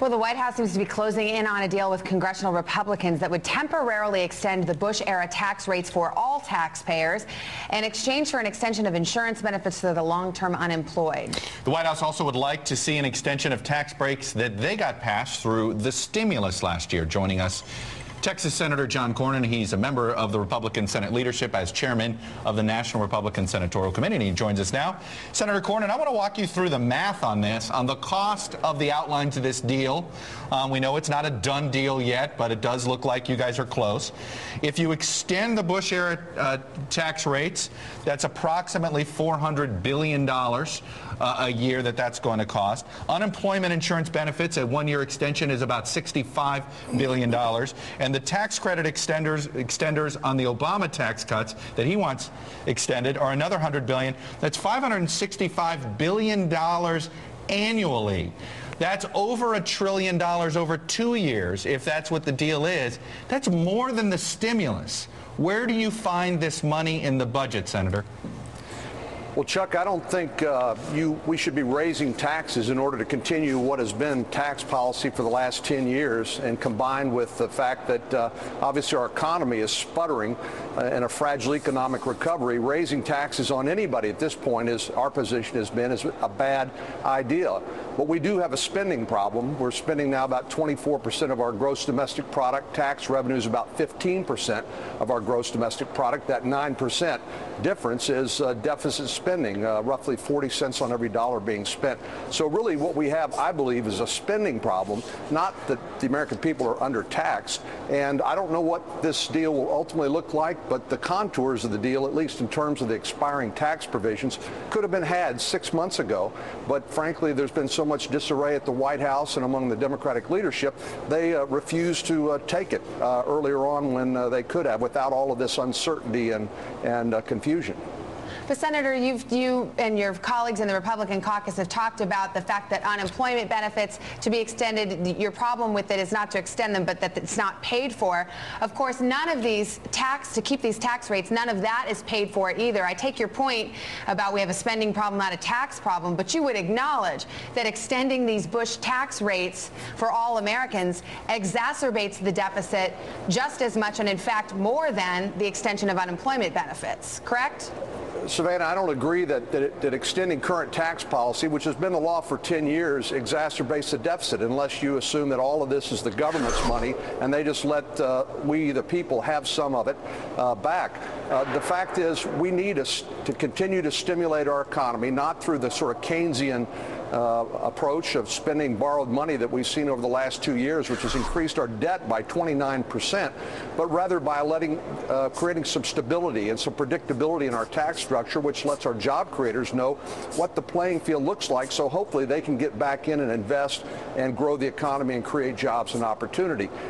Well, the White House seems to be closing in on a deal with congressional Republicans that would temporarily extend the Bush-era tax rates for all taxpayers in exchange for an extension of insurance benefits for the long-term unemployed. The White House also would like to see an extension of tax breaks that they got passed through the stimulus last year. Joining us, Texas Senator John Cornyn. He's a member of the Republican Senate leadership as chairman of the National Republican Senatorial Committee, and he joins us now. Senator Cornyn, I want to walk you through the math on this, on the cost of the outline to this deal. We know it's not a done deal yet, but it does look like you guys are close. If you extend the Bush-era tax rates, that's approximately $400 billion a year that's going to cost. Unemployment insurance benefits, a one-year extension, is about $65 billion. And the tax credit extenders on the Obama tax cuts that he wants extended are another $100 billion. That's $565 billion annually. That's over $1 trillion over 2 years, if that's what the deal is. That's more than the stimulus. Where do you find this money in the budget, Senator? Well, Chuck, I don't think we should be raising taxes in order to continue what has been tax policy for the last 10 years, and combined with the fact that obviously our economy is sputtering in a fragile economic recovery. Raising taxes on anybody at this point, is our position has been, is a bad idea. But we do have a spending problem. We're spending now about 24% of our gross domestic product. Tax revenue is about 15% of our gross domestic product. That 9% difference is deficit spending, roughly 40 cents on every dollar being spent. So really what we have, I believe, is a spending problem, not that the American people are undertaxed. And I don't know what this deal will ultimately look like, but the contours of the deal, at least in terms of the expiring tax provisions, could have been had 6 months ago. But frankly, there's been so much disarray at the White House and among the Democratic leadership, they refused to take it earlier on when they could have, without all of this uncertainty and confusion. But Senator, you and your colleagues in the Republican caucus have talked about the fact that unemployment benefits to be extended, your problem with it is not to extend them, but that it's not paid for. Of course, none of these to keep these tax rates, none of that is paid for either. I take your point about we have a spending problem, not a tax problem, but you would acknowledge that extending these Bush tax rates for all Americans exacerbates the deficit just as much, and in fact more than the extension of unemployment benefits, correct? Savannah, I don't agree that extending current tax policy, which has been the law for 10 years, exacerbates the deficit, unless you assume that all of this is the government's money and they just let we, the people, have some of it back. The fact is, we need to continue to stimulate our economy, not through the sort of Keynesian approach of spending borrowed money that we've seen over the last 2 years, which has increased our debt by 29%, but rather by creating some stability and some predictability in our tax structure, which lets our job creators know what the playing field looks like, so hopefully they can get back in and invest and grow the economy and create jobs and opportunity.